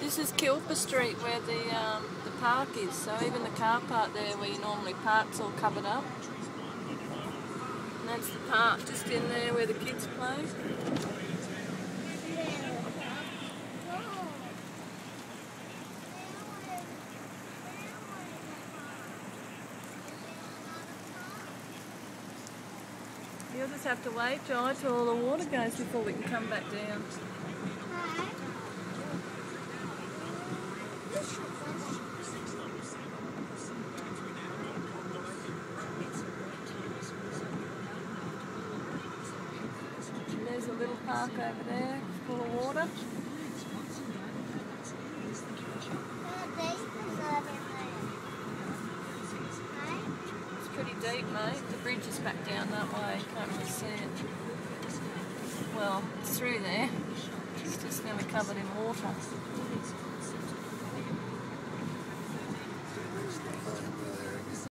This is Kilper Street where the park is, so even the car park there where you normally park's all covered up. And that's the park just in there where the kids play. You'll just have to wait, Jai, till all the water goes before we can come back down. There's a little park over there, full of water. It's pretty deep, mate. The bridge is back down that way, can't really see it. Well, it's through there. It's just nearly covered in water.